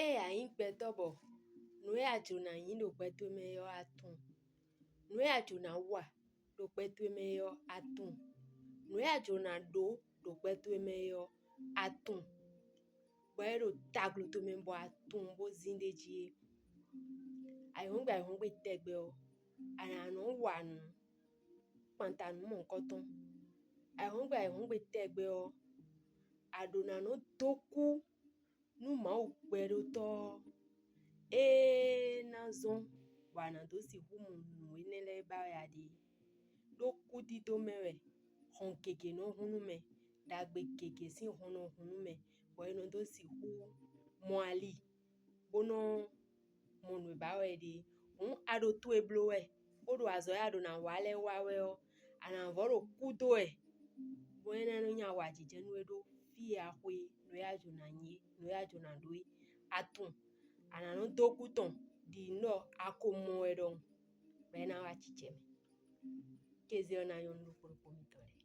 Anyị gbetobo nue ajuna yin do gbeto meyo atun. Nue ajuna wa do gbeto meyo atun. Nue ajuna do gbeto meyo atun. Boero taglu to me bo atun bo zindeji. Ayongbe tegbe o. Anano wanu pantanu mon koton. Ayongbe tegbe o. Adona no doku nu ma ukbedo to nazon wana dosi humu nuenele ba ya de doku di do mewe honkeke no hunume dagbe keke si hono hunume bueno dosi hu moali bono monwe ba we de ado tu eblowe odo azo ya do na wale wawe o ana voro kudoe bueno no nya wajije nuedo fi ahwe no ya juna nye no ya juna doi atun ana no doku ton di no akomo edon bena wachicheme kezi ona yondo por pomitore